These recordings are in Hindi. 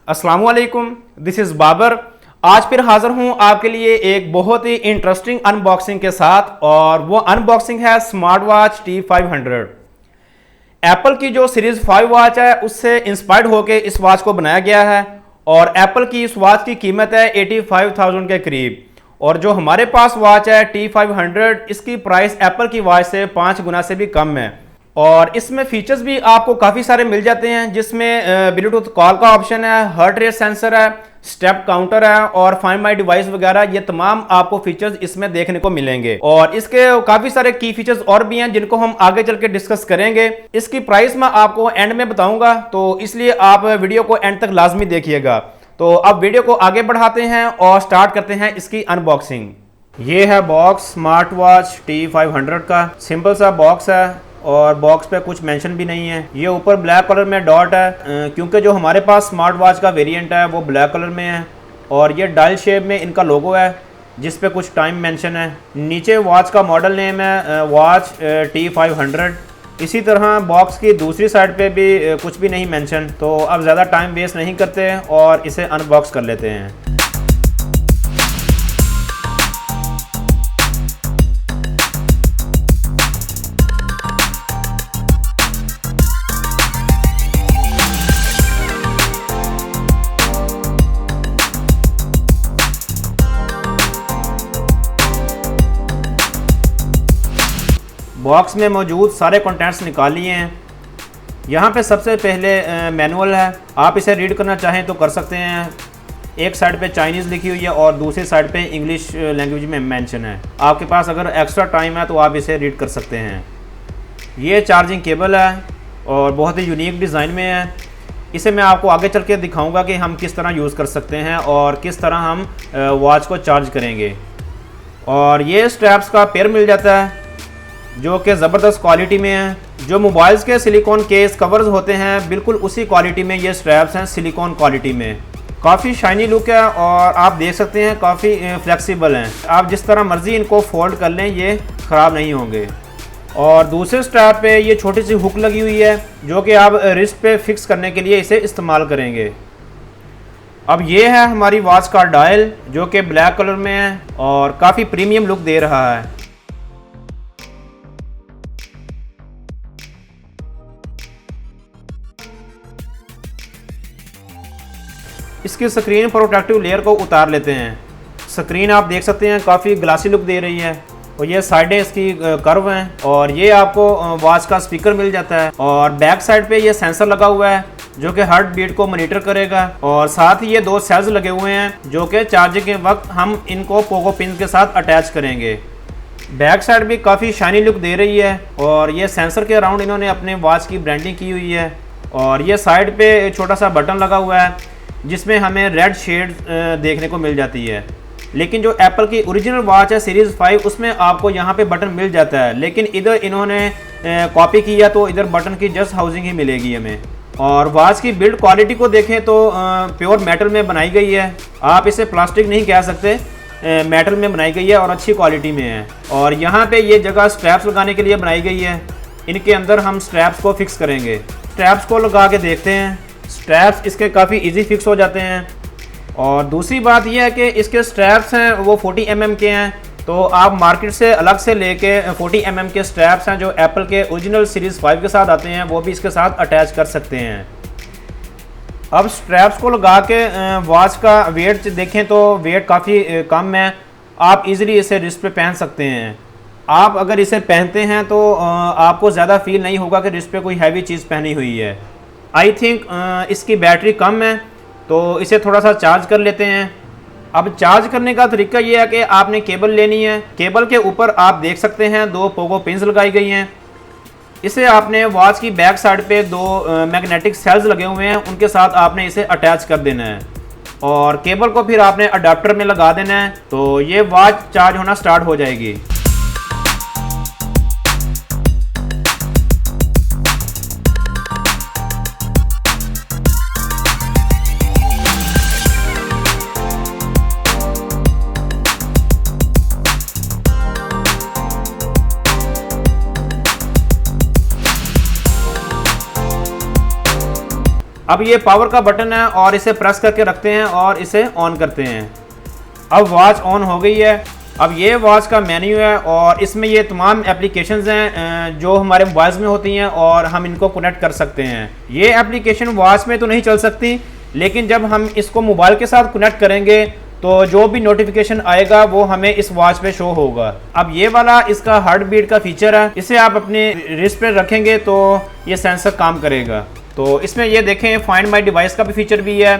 अस्सलाम वालेकुम, दिस इज़ बाबर। आज फिर हाज़िर हूँ आपके लिए एक बहुत ही इंटरेस्टिंग अनबॉक्सिंग के साथ, और वो अनबॉक्सिंग है स्मार्ट वॉच T500। एप्पल की जो सीरीज़ 5 वॉच है उससे इंस्पायर्ड होकर इस वॉच को बनाया गया है, और एप्पल की इस वॉच की कीमत है 85,000 के करीब। और जो हमारे पास वॉच है T500, इसकी प्राइस एप्पल की वॉच से 5 गुना से भी कम है। और इसमें फीचर्स भी आपको काफ़ी सारे मिल जाते हैं, जिसमें ब्लूटूथ कॉल का ऑप्शन है, हार्ट रेट सेंसर है, स्टेप काउंटर है और फाइंड माई डिवाइस वगैरह। ये तमाम आपको फीचर्स इसमें देखने को मिलेंगे, और इसके काफ़ी सारे की फीचर्स और भी हैं जिनको हम आगे चल के डिस्कस करेंगे। इसकी प्राइस मैं आपको एंड में बताऊंगा, तो इसलिए आप वीडियो को एंड तक लाजमी देखिएगा। तो अब वीडियो को आगे बढ़ाते हैं और स्टार्ट करते हैं इसकी अनबॉक्सिंग। ये है बॉक्स स्मार्ट वॉच T500 का। सिंपल सा बॉक्स है और बॉक्स पे कुछ मेंशन भी नहीं है। ये ऊपर ब्लैक कलर में डॉट है, क्योंकि जो हमारे पास स्मार्ट वॉच का वेरिएंट है वो ब्लैक कलर में है, और ये डायल शेप में इनका लोगो है जिस पे कुछ टाइम मेंशन है। नीचे वॉच का मॉडल नेम है वॉच T500। इसी तरह बॉक्स की दूसरी साइड पे भी कुछ भी नहीं मेंशन। तो अब ज़्यादा टाइम वेस्ट नहीं करते और इसे अनबॉक्स कर लेते हैं। बॉक्स में मौजूद सारे कंटेंट्स निकाल लिए हैं। यहाँ पे सबसे पहले मैनुअल है। आप इसे रीड करना चाहें तो कर सकते हैं। एक साइड पे चाइनीज़ लिखी हुई है और दूसरी साइड पे इंग्लिश लैंग्वेज में मेंशन है। आपके पास अगर एक्स्ट्रा टाइम है तो आप इसे रीड कर सकते हैं। ये चार्जिंग केबल है और बहुत ही यूनिक डिज़ाइन में है। इसे मैं आपको आगे चल के दिखाऊँगा कि हम किस तरह यूज़ कर सकते हैं और किस तरह हम वॉच को चार्ज करेंगे। और ये स्ट्रैप्स का पेयर मिल जाता है जो कि ज़बरदस्त क्वालिटी में है। जो मोबाइल्स के सिलिकॉन केस कवर्स होते हैं बिल्कुल उसी क्वालिटी में ये स्ट्रैप्स हैं, सिलिकॉन क्वालिटी में। काफ़ी शाइनी लुक है और आप देख सकते हैं काफ़ी फ्लेक्सिबल हैं। आप जिस तरह मर्ज़ी इनको फोल्ड कर लें ये ख़राब नहीं होंगे। और दूसरे स्ट्रैप पे ये छोटी सी हुक लगी हुई है जो कि आप रिस्ट पे फिक्स करने के लिए इसे इस्तेमाल करेंगे। अब ये है हमारी वॉच का डायल जो कि ब्लैक कलर में है और काफ़ी प्रीमियम लुक दे रहा है। इसकी स्क्रीन प्रोटेक्टिव लेयर को उतार लेते हैं। स्क्रीन आप देख सकते हैं काफ़ी ग्लासी लुक दे रही है, और ये साइडें इसकी कर्व हैं। और ये आपको वॉच का स्पीकर मिल जाता है, और बैक साइड पे ये सेंसर लगा हुआ है जो कि हार्ट बीट को मॉनिटर करेगा। और साथ ही ये 2 सेल्स लगे हुए हैं जो कि चार्जिंग के वक्त हम इनको पोगो पिन के साथ अटैच करेंगे। बैक साइड भी काफ़ी शाइनी लुक दे रही है, और ये सेंसर के अराउंड इन्होंने अपने वॉच की ब्रांडिंग की हुई है। और ये साइड पे छोटा सा बटन लगा हुआ है जिसमें हमें रेड शेड देखने को मिल जाती है। लेकिन जो एप्पल की ओरिजिनल वॉच है सीरीज़ 5 उसमें आपको यहाँ पे बटन मिल जाता है, लेकिन इधर इन्होंने कॉपी किया तो इधर बटन की जस्ट हाउसिंग ही मिलेगी हमें। और वॉच की बिल्ड क्वालिटी को देखें तो प्योर मेटल में बनाई गई है। आप इसे प्लास्टिक नहीं कह सकते, मेटल में बनाई गई है और अच्छी क्वालिटी में है। और यहाँ पे ये जगह स्ट्रैप्स लगाने के लिए बनाई गई है। इनके अंदर हम स्ट्रैप्स को फिक्स करेंगे। स्ट्रैप्स को लगा के देखते हैं। स्ट्रैप्स इसके काफ़ी इजी फिक्स हो जाते हैं। और दूसरी बात यह है कि इसके स्ट्रैप्स हैं वो 40 mm के हैं, तो आप मार्केट से अलग से लेके 40 mm के स्ट्रैप्स हैं जो एप्पल के ओरिजिनल सीरीज़ 5 के साथ आते हैं वो भी इसके साथ अटैच कर सकते हैं। अब स्ट्रैप्स को लगा के वॉच का वेट देखें तो वेट काफ़ी कम है। आप इजीली इसे रिस्ट पे पहन सकते हैं। आप अगर इसे पहनते हैं तो आपको ज़्यादा फील नहीं होगा कि रिस्ट पे कोई हैवी चीज़ पहनी हुई है। आई थिंक इसकी बैटरी कम है, तो इसे थोड़ा सा चार्ज कर लेते हैं। अब चार्ज करने का तरीका ये है कि आपने केबल लेनी है। केबल के ऊपर आप देख सकते हैं 2 पोगो पिन्स लगाई गई हैं। इसे आपने वॉच की बैक साइड पे 2 मैग्नेटिक सेल्स लगे हुए हैं, उनके साथ आपने इसे अटैच कर देना है और केबल को फिर आपने अडाप्टर में लगा देना है, तो ये वॉच चार्ज होना स्टार्ट हो जाएगी। अब ये पावर का बटन है और इसे प्रेस करके रखते हैं और इसे ऑन करते हैं। अब वॉच ऑन हो गई है। अब ये वॉच का मेन्यू है और इसमें ये तमाम एप्लीकेशंस हैं जो हमारे मोबाइल्स में होती हैं और हम इनको कनेक्ट कर सकते हैं। ये एप्लीकेशन वॉच में तो नहीं चल सकती, लेकिन जब हम इसको मोबाइल के साथ कनेक्ट करेंगे तो जो भी नोटिफिकेशन आएगा वो हमें इस वॉच पे शो होगा। अब ये वाला इसका हार्ट बीट का फीचर है, इसे आप अपने रिस्ट पे रखेंगे तो ये सेंसर काम करेगा। तो इसमें ये देखें फाइंड माई डिवाइस का भी फीचर भी है।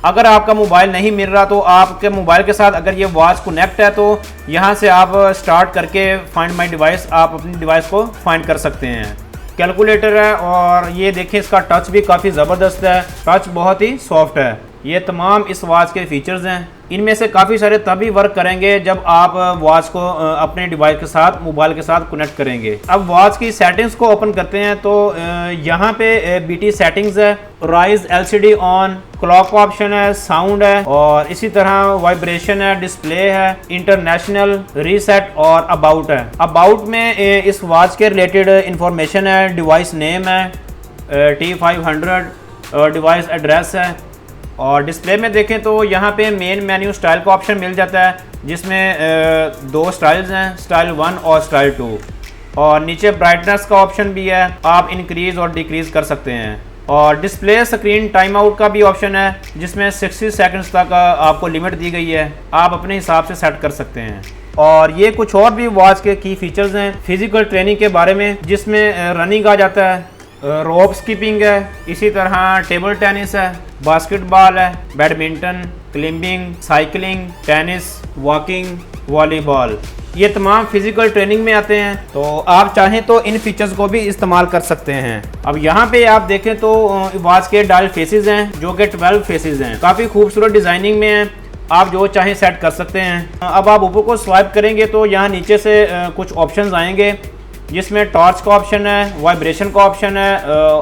अगर आपका मोबाइल नहीं मिल रहा तो आपके मोबाइल के साथ अगर ये वॉच कनेक्ट है तो यहाँ से आप स्टार्ट करके फाइंड माई डिवाइस आप अपनी डिवाइस को फाइंड कर सकते हैं। कैलकुलेटर है और ये देखें इसका टच भी काफ़ी ज़बरदस्त है, टच बहुत ही सॉफ्ट है। ये तमाम इस वॉच के फीचर्स हैं। इनमें से काफ़ी सारे तभी वर्क करेंगे जब आप वॉच को अपने डिवाइस के साथ मोबाइल के साथ कनेक्ट करेंगे। अब वॉच की सेटिंग्स को ओपन करते हैं तो यहाँ पे बीटी सेटिंग्स है, rise LCD on, clock option है, साउंड है और इसी तरह वाइब्रेशन है, डिस्प्ले है, इंटरनेशनल, रीसेट और अबाउट है। अबाउट में इस वॉच के रिलेटेड इंफॉर्मेशन है, डिवाइस नेम है, T500 डिवाइस एड्रेस है। और डिस्प्ले में देखें तो यहाँ पे मेन मेन्यू स्टाइल का ऑप्शन मिल जाता है जिसमें दो स्टाइल्स हैं, स्टाइल 1 और स्टाइल 2। और नीचे ब्राइटनेस का ऑप्शन भी है, आप इंक्रीज़ और डिक्रीज़ कर सकते हैं। और डिस्प्ले स्क्रीन टाइम आउट का भी ऑप्शन है जिसमें 60 सेकंड्स तक आपको लिमिट दी गई है, आप अपने हिसाब से सेट कर सकते हैं। और ये कुछ और भी वॉच के की फीचर्स हैं फिजिकल ट्रेनिंग के बारे में, जिसमें रनिंग आ जाता है, रोप स्कीपिंग है, इसी तरह टेबल टेनिस है, बास्केटबॉल है, badminton, climbing, cycling, tennis, walking, volleyball, ये तमाम फिजिकल ट्रेनिंग में आते हैं। तो आप चाहें तो इन फीचर्स को भी इस्तेमाल कर सकते हैं। अब यहाँ पे आप देखें तो वॉच के डायल फेसेस हैं जो कि 12 फेसेस हैं, काफ़ी खूबसूरत डिज़ाइनिंग में हैं, आप जो चाहें सेट कर सकते हैं। अब आप ऊपर को स्वाइप करेंगे तो यहाँ नीचे से कुछ ऑप्शंस आएंगे जिसमें टॉर्च का ऑप्शन है, वाइब्रेशन का ऑप्शन है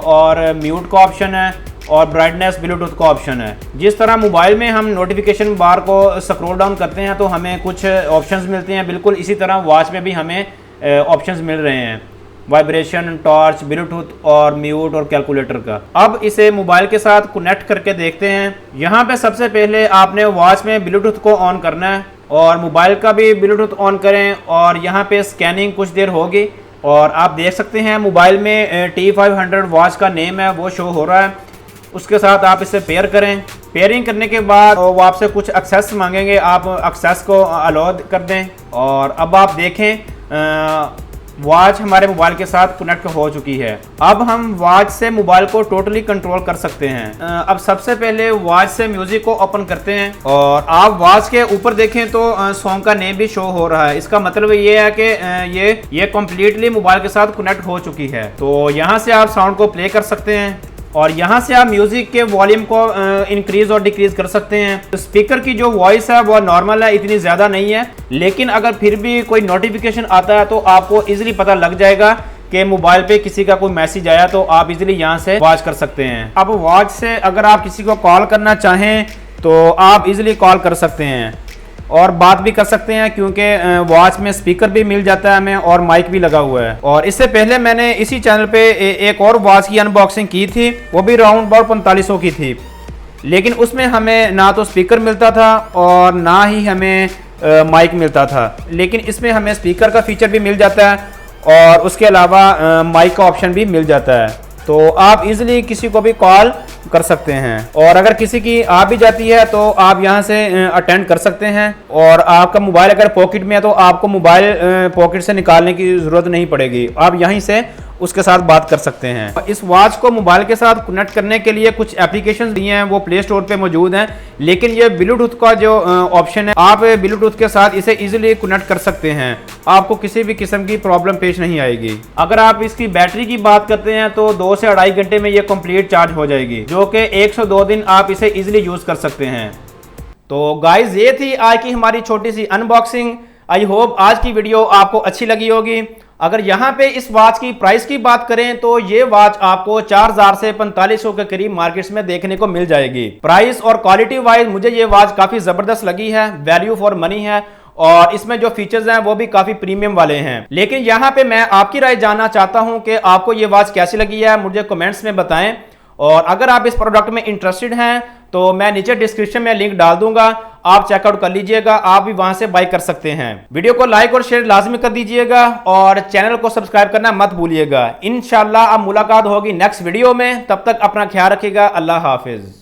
और म्यूट का ऑप्शन है और ब्राइटनेस ब्लूटूथ का ऑप्शन है। जिस तरह मोबाइल में हम नोटिफिकेशन बार को स्क्रॉल डाउन करते हैं तो हमें कुछ ऑप्शंस मिलते हैं, बिल्कुल इसी तरह वॉच में भी हमें ऑप्शंस मिल रहे हैं, वाइब्रेशन, टॉर्च, ब्लूटूथ और म्यूट और कैलकुलेटर का। अब इसे मोबाइल के साथ कनेक्ट करके देखते हैं। यहाँ पे सबसे पहले आपने वॉच में ब्लूटूथ को ऑन करना है और मोबाइल का भी ब्लूटूथ ऑन करें और यहाँ पे स्कैनिंग कुछ देर होगी और आप देख सकते हैं मोबाइल में T500 वॉच का नेम है वो शो हो रहा है। उसके साथ आप इसे पेयर करें। पेयरिंग करने के बाद वो आपसे कुछ एक्सेस मांगेंगे, आप एक्सेस को अलाउ कर दें और अब आप देखें वॉच हमारे मोबाइल के साथ कनेक्ट हो चुकी है। अब हम वॉच से मोबाइल को टोटली कंट्रोल कर सकते हैं। अब सबसे पहले वॉच से म्यूजिक को ओपन करते हैं और आप वॉच के ऊपर देखें तो सॉन्ग का नेम भी शो हो रहा है। इसका मतलब ये है कि ये कम्प्लीटली मोबाइल के साथ कनेक्ट हो चुकी है। तो यहाँ से आप साउंड को प्ले कर सकते हैं और यहाँ से आप म्यूजिक के वॉल्यूम को इंक्रीज और डिक्रीज कर सकते हैं। तो स्पीकर की जो वॉइस है वो नॉर्मल है, इतनी ज़्यादा नहीं है, लेकिन अगर फिर भी कोई नोटिफिकेशन आता है तो आपको इजीली पता लग जाएगा कि मोबाइल पे किसी का कोई मैसेज आया, तो आप इजीली यहाँ से वॉच कर सकते हैं। अब वॉच से अगर आप किसी को कॉल करना चाहें तो आप इजीली कॉल कर सकते हैं और बात भी कर सकते हैं क्योंकि वॉच में स्पीकर भी मिल जाता है हमें और माइक भी लगा हुआ है। और इससे पहले मैंने इसी चैनल पे एक और वॉच की अनबॉक्सिंग की थी, वो भी राउंड अबाउट 4500 की थी, लेकिन उसमें हमें ना तो स्पीकर मिलता था और ना ही हमें माइक मिलता था, लेकिन इसमें हमें स्पीकर का फीचर भी मिल जाता है और उसके अलावा माइक का ऑप्शन भी मिल जाता है। तो आप इजीली किसी को भी कॉल कर सकते हैं और अगर किसी की आ भी जाती है तो आप यहां से अटेंड कर सकते हैं। और आपका मोबाइल अगर पॉकेट में है तो आपको मोबाइल पॉकेट से निकालने की ज़रूरत नहीं पड़ेगी, आप यहीं से उसके साथ बात कर सकते हैं। इस वॉच को मोबाइल के साथ कनेक्ट करने के लिए कुछ एप्लीकेशन दिए हैं, वो प्ले स्टोर पे मौजूद हैं, लेकिन ये ब्लूटूथ का जो ऑप्शन है, आप ब्लूटूथ के साथ इसे इजीली कनेक्ट कर सकते हैं, आपको किसी भी किस्म की प्रॉब्लम पेश नहीं आएगी। अगर आप इसकी बैटरी की बात करते हैं तो 2 से 2.5 घंटे में ये कंप्लीट चार्ज हो जाएगी, जो कि 102 दिन आप इसे इजीली यूज कर सकते हैं। तो गाइज ये थी आज की हमारी छोटी सी अनबॉक्सिंग। आई होप आज की वीडियो आपको अच्छी लगी होगी। अगर यहाँ पे इस वॉच की प्राइस की बात करें तो ये वॉच आपको 4000 से 4500 के करीब मार्केट्स में देखने को मिल जाएगी। प्राइस और क्वालिटी वाइज मुझे ये वॉच काफी जबरदस्त लगी है, वैल्यू फॉर मनी है और इसमें जो फीचर्स हैं वो भी काफी प्रीमियम वाले हैं। लेकिन यहाँ पे मैं आपकी राय जानना चाहता हूँ कि आपको ये वॉच कैसी लगी है, मुझे कमेंट्स में बताएं। और अगर आप इस प्रोडक्ट में इंटरेस्टेड हैं तो मैं नीचे डिस्क्रिप्शन में लिंक डाल दूंगा, आप चेकआउट कर लीजिएगा, आप भी वहां से बाय कर सकते हैं। वीडियो को लाइक और शेयर लाजमी कर दीजिएगा और चैनल को सब्सक्राइब करना मत भूलिएगा। इंशाल्लाह अब मुलाकात होगी नेक्स्ट वीडियो में, तब तक अपना ख्याल रखिएगा। अल्लाह हाफिज।